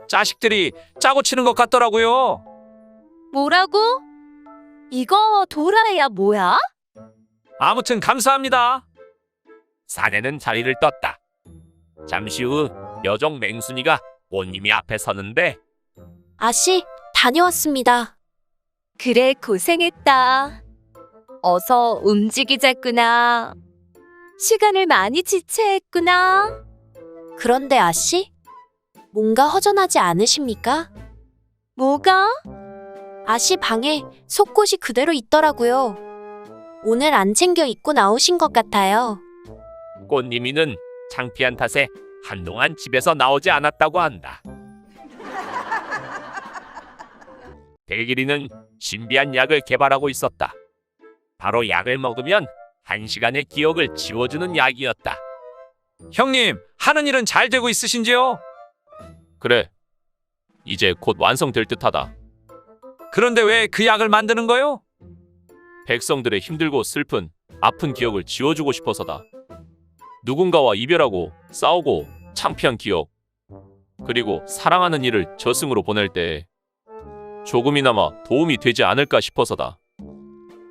자식들이 짜고 치는 것 같더라고요. 뭐라고? 이거 도라야 뭐야? 아무튼 감사합니다. 사내는 자리를 떴다. 잠시 후 여종 맹순이가 꽃님이 앞에 서는데 아씨, 다녀왔습니다. 그래, 고생했다. 어서 움직이자꾸나. 시간을 많이 지체했구나. 그런데 아씨, 뭔가 허전하지 않으십니까? 뭐가? 아씨 방에 속옷이 그대로 있더라고요. 오늘 안 챙겨 입고 나오신 것 같아요. 꽃님이는 창피한 탓에 한동안 집에서 나오지 않았다고 한다. 대길이는 신비한 약을 개발하고 있었다. 바로 약을 먹으면 1시간의 기억을 지워주는 약이었다. 형님, 하는 일은 잘 되고 있으신지요? 그래, 이제 곧 완성될 듯하다. 그런데 왜 그 약을 만드는 거요? 백성들의 힘들고 슬픈 아픈 기억을 지워주고 싶어서다. 누군가와 이별하고 싸우고 창피한 기억, 그리고 사랑하는 이를 저승으로 보낼 때 조금이나마 도움이 되지 않을까 싶어서다.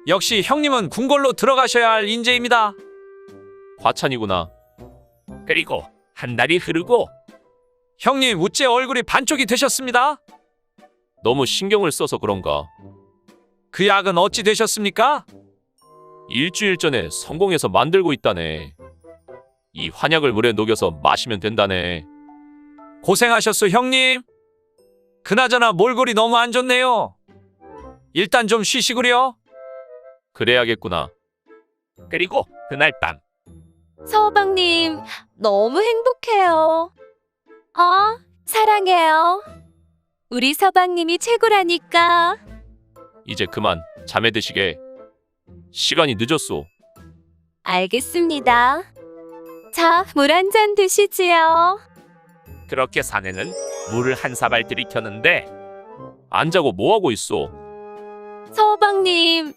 역시 형님은 궁궐로 들어가셔야 할 인재입니다. 과찬이구나. 그리고 한 달이 흐르고 형님 우째 얼굴이 반쪽이 되셨습니다. 너무 신경을 써서 그런가. 그 약은 어찌 되셨습니까? 일주일 전에 성공해서 만들고 있다네. 이 환약을 물에 녹여서 마시면 된다네. 고생하셨소 형님. 그나저나 몰골이 너무 안 좋네요. 일단 좀 쉬시구려. 그래야겠구나. 그리고 그날 밤 서방님, 너무 행복해요. 사랑해요. 우리 서방님이 최고라니까. 이제 그만 잠에 드시게. 시간이 늦었소. 알겠습니다. 자, 물 한 잔 드시지요. 그렇게 사내는 물을 한 사발 들이켰는데 안 자고 뭐 하고 있어? 서방님,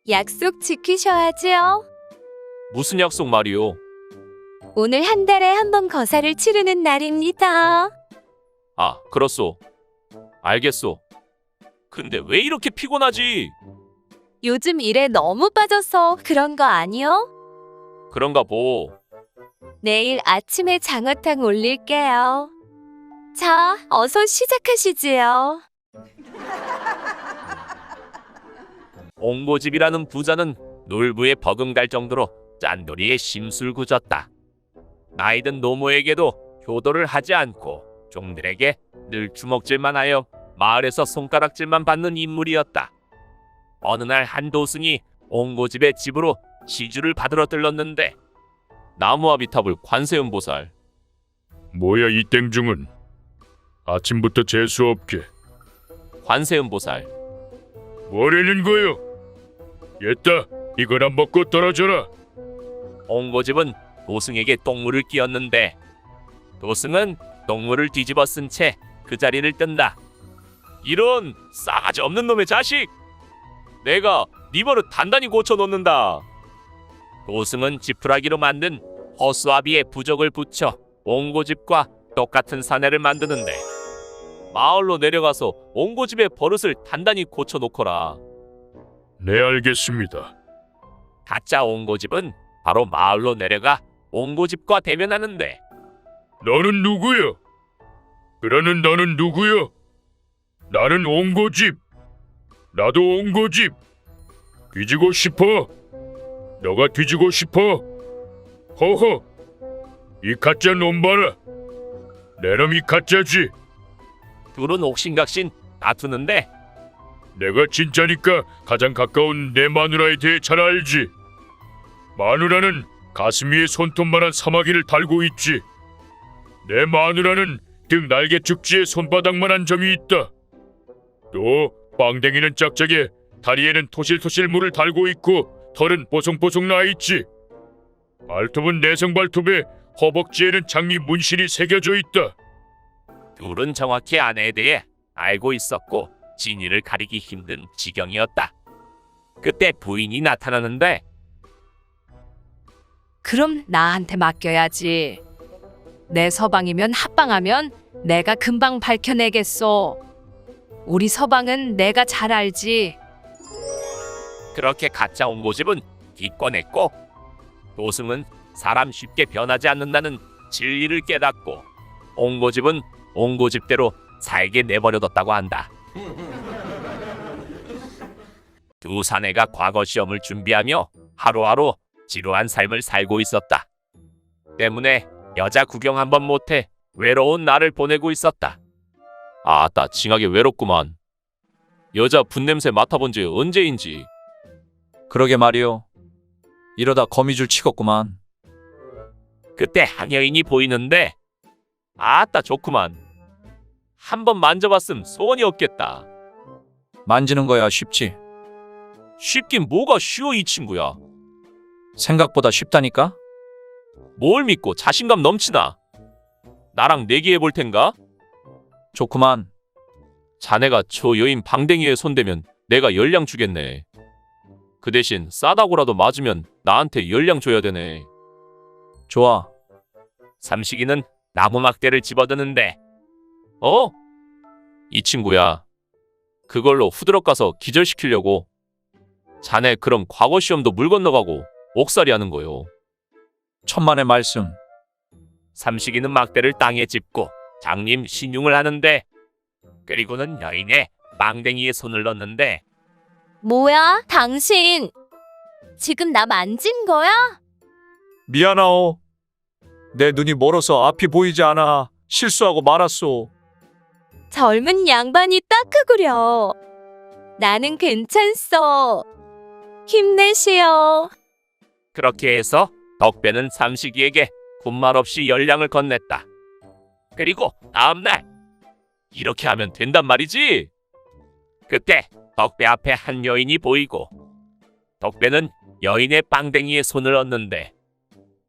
약속 지키셔야지요. 무슨 약속 말이오? 오늘 한 달에 한 번 거사를 치르는 날입니다. 아, 그렇소. 알겠소. 근데 왜 이렇게 피곤하지? 요즘 일에 너무 빠져서 그런 거 아니요? 그런가 보. 내일 아침에 장어탕 올릴게요. 자, 어서 시작하시지요. 옹고집이라는 부자는 놀부에 버금갈 정도로 짠돌이에 심술궂었다. 나이든 노모에게도 효도를 하지 않고 종들에게 늘 주먹질만 하여 마을에서 손가락질만 받는 인물이었다. 어느 날 한 도승이 옹고집의 집으로 시주를 받으러 들렀는데 나무아비탑을 관세음보살. 뭐야 이 땡중은? 아침부터 재수 없게. 관세음보살. 뭐라는 거요? 얘따 이거나 먹고 떨어져라. 옹고집은 도승에게 똥물을 끼얹는데 도승은 똥물을 뒤집어 쓴 채 그 자리를 뜬다. 이런 싸가지 없는 놈의 자식! 내가 네 버릇 단단히 고쳐놓는다. 도승은 지푸라기로 만든 허수아비에 부적을 붙여 옹고집과 똑같은 사내를 만드는데 마을로 내려가서 옹고집의 버릇을 단단히 고쳐놓거라. 네 알겠습니다. 가짜 옹고집은 바로 마을로 내려가 옹고집과 대면하는데 너는 누구여? 그러는 너는 누구여? 나는 옹고집. 나도 옹고집. 뒤지고 싶어? 너가 뒤지고 싶어? 허허. 이 가짜 놈 봐라. 내 놈이 가짜지. 둘은 옥신각신 다투는데 내가 진짜니까 가장 가까운 내 마누라에 대해 잘 알지. 마누라는 가슴 위에 손톱만한 사마귀를 달고 있지. 내 마누라는 등 날개 축지에 손바닥만한 점이 있다. 또 빵댕이는 짝짝에 다리에는 토실토실 물을 달고 있고 털은 뽀송뽀송 나 있지. 발톱은 내성 발톱에 허벅지에는 장미 문신이 새겨져 있다. 둘은 정확히 아내에 대해 알고 있었고 진위를 가리기 힘든 지경이었다. 그때 부인이 나타나는데 그럼 나한테 맡겨야지. 내 서방이면 합방하면 내가 금방 밝혀내겠소. 우리 서방은 내가 잘 알지. 그렇게 가짜 옹고집은 기권했고 도승은 사람 쉽게 변하지 않는다는 진리를 깨닫고 옹고집은 옹고집대로 살게 내버려뒀다고 한다. 두 사내가 과거 시험을 준비하며 하루하루 지루한 삶을 살고 있었다. 때문에 여자 구경 한번 못해 외로운 날을 보내고 있었다. 아따 징하게 외롭구만. 여자 분냄새 맡아본 지 언제인지. 그러게 말이오. 이러다 거미줄 치겠구만. 그때 한 여인이 보이는데 아따 좋구만. 한번 만져봤음 소원이 없겠다. 만지는 거야 쉽지. 쉽긴 뭐가 쉬워 이 친구야. 생각보다 쉽다니까? 뭘 믿고 자신감 넘치나? 나랑 내기해 볼 텐가? 좋구만. 자네가 저 여인 방댕이에 손대면 내가 열량 주겠네. 그 대신 싸다고라도 맞으면 나한테 열량 줘야 되네. 좋아. 삼식이는 나무 막대를 집어드는데 이 친구야. 그걸로 후드럭 가서 기절시키려고. 자네 그럼 과거 시험도 물 건너가고 옥살이 하는 거요. 천만의 말씀. 삼식이는 막대를 땅에 짚고 장님 신용을 하는데 그리고는 여인의 망댕이에 손을 넣는데 뭐야, 당신? 지금 나 만진 거야? 미안하오. 내 눈이 멀어서 앞이 보이지 않아 실수하고 말았소. 젊은 양반이 딱하구려. 나는 괜찮소. 힘내시오. 그렇게 해서 덕배는 삼식이에게 군말 없이 열량을 건넸다. 그리고 다음날 이렇게 하면 된단 말이지. 그때 덕배 앞에 한 여인이 보이고 덕배는 여인의 빵댕이에 손을 얹는데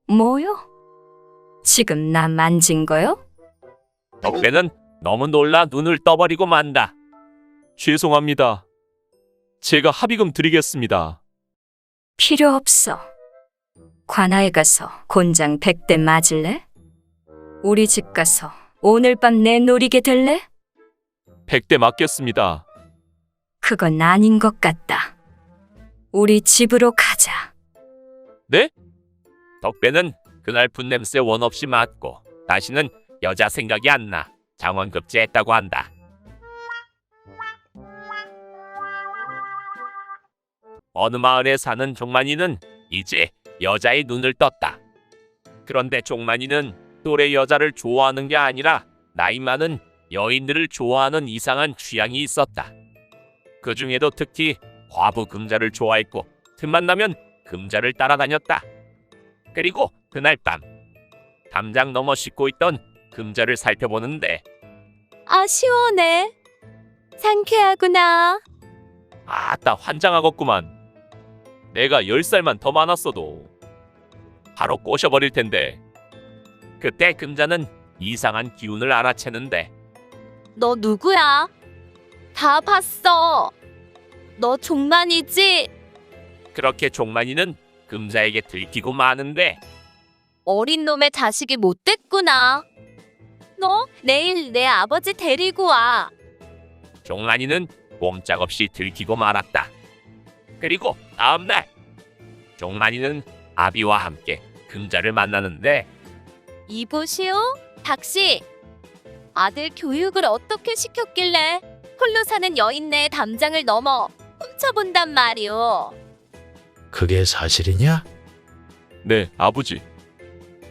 뭐요? 지금 나 만진 거요? 덕배는 너무 놀라 눈을 떠버리고 만다. 죄송합니다. 제가 합의금 드리겠습니다. 필요 없어. 관아에 가서 곤장 100대 맞을래? 우리 집 가서 오늘 밤 내 노리게 될래? 100대 맞겠습니다. 그건 아닌 것 같다. 우리 집으로 가자. 네? 덕배는 그날 분냄새 원 없이 맡고 다시는 여자 생각이 안 나 장원급제했다고 한다. 어느 마을에 사는 종만이는 이제 여자의 눈을 떴다. 그런데 종만이는 또래 여자를 좋아하는 게 아니라 나이 많은 여인들을 좋아하는 이상한 취향이 있었다. 그 중에도 특히 과부 금자를 좋아했고 틈만 나면 금자를 따라다녔다. 그리고 그날 밤 담장 넘어 씻고 있던 금자를 살펴보는데 아, 시원해. 상쾌하구나. 아따 환장하겠구만. 내가 10살만 더 많았어도 바로 꼬셔버릴 텐데. 그때 금자는 이상한 기운을 알아채는데 너 누구야? 다 봤어. 너 종만이지? 그렇게 종만이는 금자에게 들키고 마는데 어린 놈의 자식이 못됐구나. 너 내일 내 아버지 데리고 와. 종만이는 꼼짝없이 들키고 말았다. 그리고 다음날 종만이는 아비와 함께 금자를 만나는데 이보시오, 닥씨. 아들 교육을 어떻게 시켰길래 홀로 사는 여인네 담장을 넘어 훔쳐본단 말이오. 그게 사실이냐? 네, 아버지.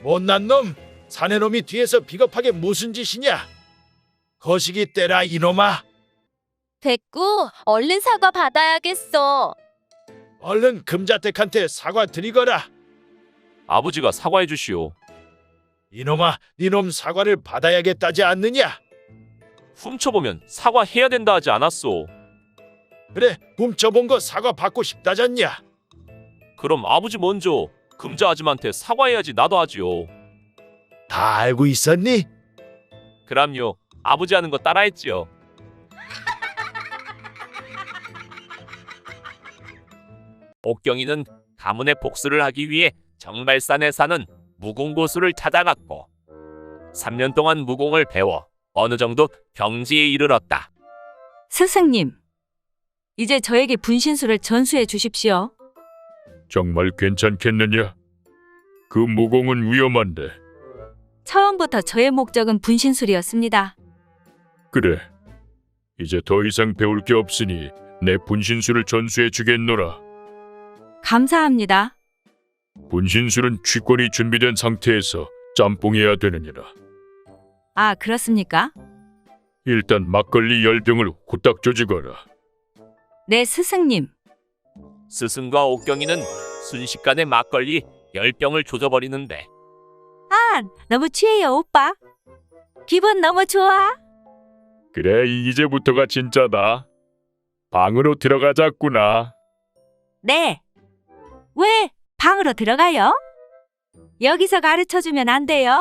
못난 놈, 사내놈이 뒤에서 비겁하게 무슨 짓이냐? 거시기 떼라 이놈아. 됐고 얼른 사과 받아야겠어. 얼른 금자택한테 사과 드리거라. 아버지가 사과해 주시오. 이놈아, 니놈 사과를 받아야겠다지 않느냐? 훔쳐보면 사과해야 된다 하지 않았소. 그래, 훔쳐본 거 사과 받고 싶다잖냐? 그럼 아버지 먼저 금자 아줌한테 사과해야지 나도 하지요. 다 알고 있었니? 그럼요. 아버지 하는 거 따라했지요. 옥경이는 가문의 복수를 하기 위해 정발산에 사는 무공고수를 찾아갔고 3년 동안 무공을 배워 어느 정도 경지에 이르렀다. 스승님, 이제 저에게 분신술을 전수해 주십시오. 정말 괜찮겠느냐? 그 무공은 위험한데. 처음부터 저의 목적은 분신술이었습니다. 그래. 이제 더 이상 배울 게 없으니 내 분신술을 전수해 주겠노라. 감사합니다. 분신술은 취권이 준비된 상태에서 짬뽕해야 되느니라. 아, 그렇습니까? 일단 막걸리 10병을 후딱 조지거라. 네, 스승님. 스승과 옥경이는 순식간에 막걸리 10병을 조져버리는데 아, 너무 취해요, 오빠. 기분 너무 좋아. 그래, 이제부터가 진짜다. 방으로 들어가자꾸나. 네. 왜 방으로 들어가요? 여기서 가르쳐주면 안 돼요?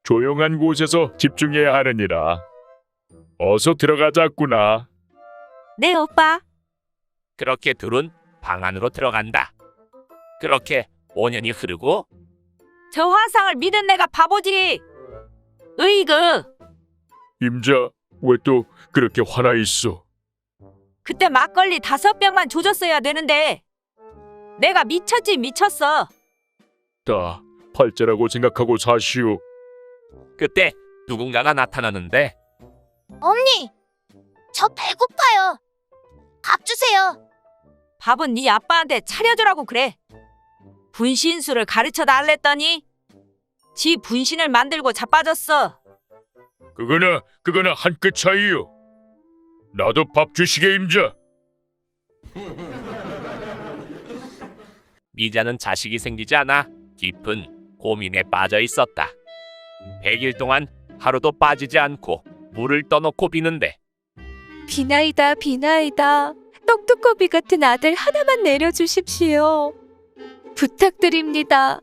조용한 곳에서 집중해야 하느니라. 어서 들어가자꾸나. 네, 오빠. 그렇게 둘은 방 안으로 들어간다. 그렇게 5년이 흐르고 저 화상을 믿은 내가 바보지. 으이그. 임자, 왜 또 그렇게 화나 있어? 그때 막걸리 5병만 조졌어야 되는데 내가 미쳤지 미쳤어. 다 팔자라고 생각하고 사시오. 그때 누군가가 나타나는데 언니, 저 배고파요. 밥 주세요. 밥은 네 아빠한테 차려주라고 그래. 분신술을 가르쳐 달랬더니 지 분신을 만들고 자빠졌어. 그거나 한 끗 차이요. 나도 밥 주시게 임자. 미자는 자식이 생기지 않아 깊은 고민에 빠져 있었다. 100일 동안 하루도 빠지지 않고 물을 떠놓고 비는데 비나이다 비나이다. 떡두꺼비 같은 아들 하나만 내려주십시오. 부탁드립니다.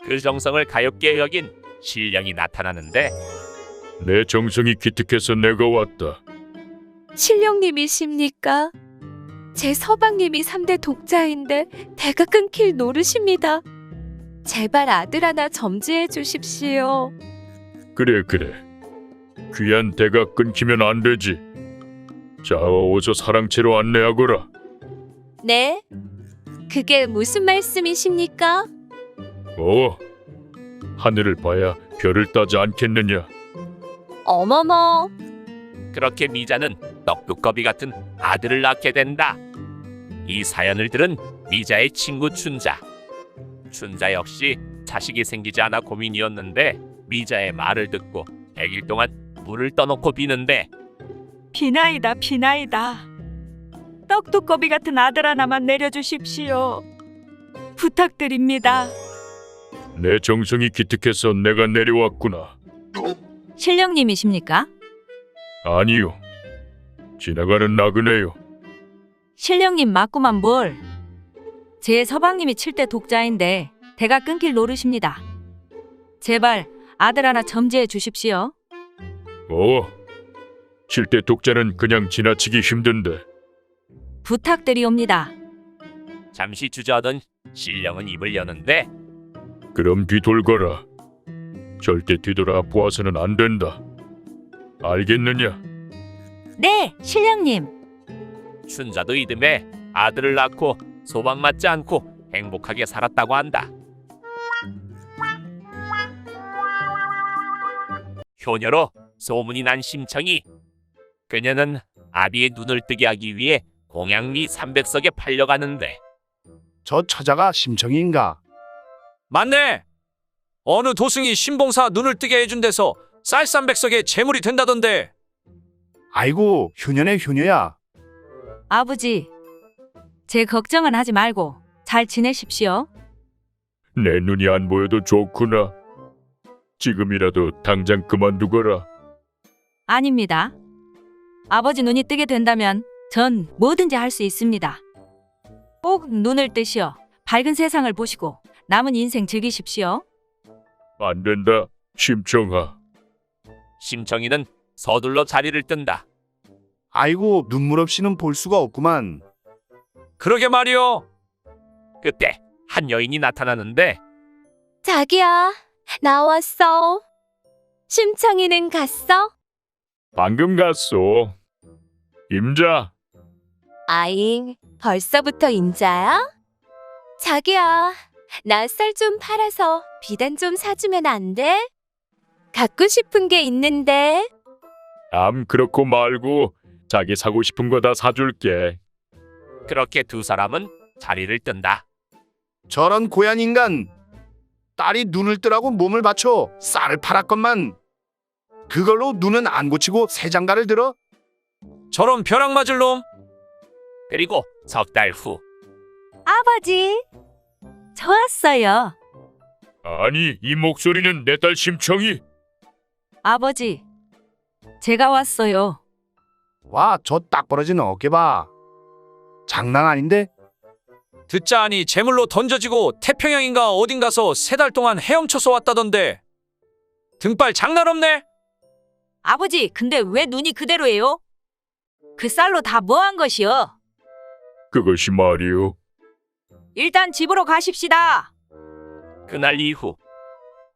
그 정성을 가엾게 여긴 신령이 나타나는데 내 정성이 기특해서 내가 왔다. 신령님이십니까? 제 서방님이 3대 독자인데 대가 끊길 노릇입니다. 제발 아들 하나 점지해 주십시오. 그래. 귀한 대가 끊기면 안 되지. 자, 어서 사랑채로 안내하거라. 네? 그게 무슨 말씀이십니까? 하늘을 봐야 별을 따지 않겠느냐. 어머머. 그렇게 미자는 떡두꺼비 같은 아들을 낳게 된다. 이 사연을 들은 미자의 친구 춘자. 춘자 역시 자식이 생기지 않아 고민이었는데 미자의 말을 듣고 100일 동안 물을 떠놓고 비는데 비나이다. 떡두꺼비 같은 아들 하나만 내려주십시오. 부탁드립니다. 내 정성이 기특해서 내가 내려왔구나. 신령님이십니까? 아니요. 지나가는 나그네요. 신령님 맞구만 뭘. 제 서방님이 7대 독자인데 대가 끊길 노릇입니다. 제발 아들 하나 점지해 주십시오. 7대 독자는 그냥 지나치기 힘든데. 부탁드리옵니다. 잠시 주저하던 신령은 입을 여는데 그럼 뒤돌거라. 절대 뒤돌아 보아서는 안 된다. 알겠느냐? 네, 신령님. 춘자도 이듬해 아들을 낳고 소방맞지 않고 행복하게 살았다고 한다. 효녀로 소문이 난 심청이. 그녀는 아비의 눈을 뜨게 하기 위해 공양미 300석에 팔려가는데 저 처자가 심청인가? 맞네. 어느 도승이 신봉사 눈을 뜨게 해준 데서 쌀 300석에 재물이 된다던데. 아이고, 효녀네 효녀야. 아버지, 제 걱정은 하지 말고 잘 지내십시오. 내 눈이 안 보여도 좋구나. 지금이라도 당장 그만두거라. 아닙니다. 아버지 눈이 뜨게 된다면 전 뭐든지 할 수 있습니다. 꼭 눈을 뜨시어 밝은 세상을 보시고 남은 인생 즐기십시오. 안 된다, 심청아. 심청이는 서둘러 자리를 뜬다. 아이고, 눈물 없이는 볼 수가 없구만. 그러게 말이오. 그때 한 여인이 나타나는데 자기야, 나왔어. 심청이는 갔어? 방금 갔소. 임자. 아잉, 벌써부터 임자야? 자기야, 나 쌀 좀 팔아서 비단 좀 사주면 안 돼? 갖고 싶은 게 있는데. 그렇고 말고 자기 사고 싶은 거 다 사줄게. 그렇게 두 사람은 자리를 뜬다. 저런 고얀 인간. 딸이 눈을 뜨라고 몸을 바쳐 쌀을 팔았건만 그걸로 눈은 안 고치고 새 장가를 들어? 저런 벼락 맞을 놈. 그리고 석 달 후 아버지, 좋았어요. 아니, 이 목소리는 내 딸 심청이. 아버지, 제가 왔어요. 와, 저 딱 벌어진 어깨 봐. 장난 아닌데? 듣자 하니 재물로 던져지고 태평양인가 어딘가서 3달 동안 헤엄쳐서 왔다던데. 등발 장난 없네. 아버지, 근데 왜 눈이 그대로예요? 그 쌀로 다 뭐 한 것이요? 그것이 말이오. 일단 집으로 가십시다. 그날 이후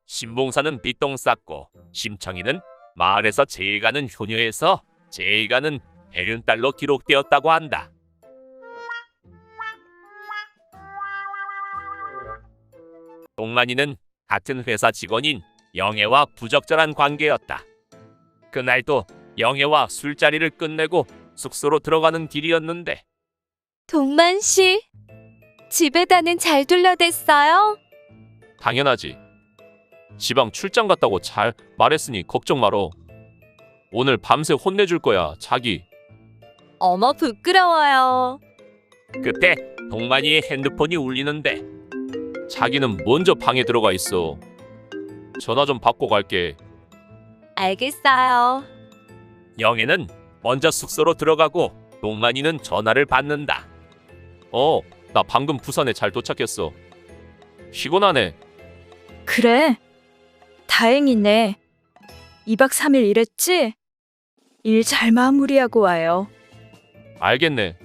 신봉사는 빚동 쌌고 심청이는 마을에서 제일 가는 효녀에서 제일 가는 해륜딸로 기록되었다고 한다. 동만이는 같은 회사 직원인 영애와 부적절한 관계였다. 그날도 영애와 술자리를 끝내고 숙소로 들어가는 길이었는데 동만 씨, 집에다는 잘 둘러댔어요? 당연하지. 지방 출장 갔다고 잘 말했으니 걱정 말어. 오늘 밤새 혼내줄 거야, 자기. 어머, 부끄러워요. 그때 동만이의 핸드폰이 울리는데 자기는 먼저 방에 들어가 있어. 전화 좀 받고 갈게. 알겠어요. 영애는 먼저 숙소로 들어가고 동만이는 전화를 받는다. 나 방금 부산에 잘 도착했어. 피곤하네. 그래. 다행이네. 2박 3일 일했지? 일 잘 마무리하고 와요. 알겠네.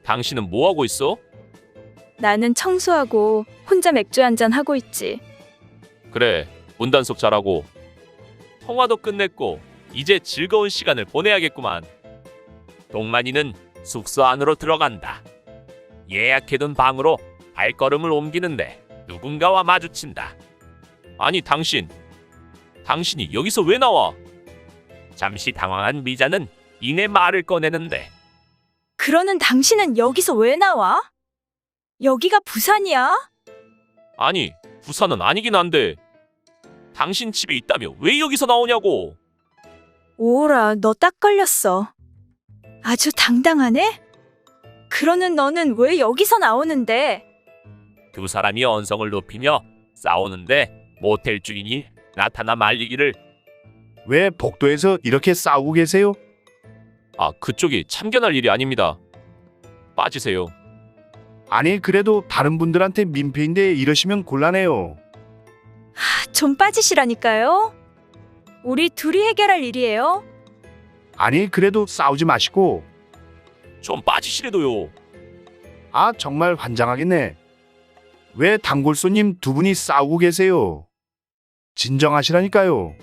당신은 뭐 하고 있어? 나는 청소하고 혼자 맥주 한잔 하고 있지. 그래, 문단속 잘하고. 통화도 끝냈고 이제 즐거운 시간을 보내야겠구만. 동만이는 숙소 안으로 들어간다. 예약해둔 방으로 발걸음을 옮기는데 누군가와 마주친다. 아니 당신이 여기서 왜 나와? 잠시 당황한 미자는 이내 말을 꺼내는데 그러는 당신은 여기서 왜 나와? 여기가 부산이야? 아니 부산은 아니긴 한데 당신 집에 있다며 왜 여기서 나오냐고. 오라, 너 딱 걸렸어. 아주 당당하네? 그러는 너는 왜 여기서 나오는데? 두 사람이 언성을 높이며 싸우는데 모텔 주인이 나타나 말리기를. 왜 복도에서 이렇게 싸우고 계세요? 그쪽이 참견할 일이 아닙니다. 빠지세요. 아니 그래도 다른 분들한테 민폐인데 이러시면 곤란해요. 좀 빠지시라니까요. 우리 둘이 해결할 일이에요. 아니 그래도 싸우지 마시고. 좀 빠지시래도요. 정말 환장하겠네. 왜 단골 손님 두 분이 싸우고 계세요? 진정하시라니까요.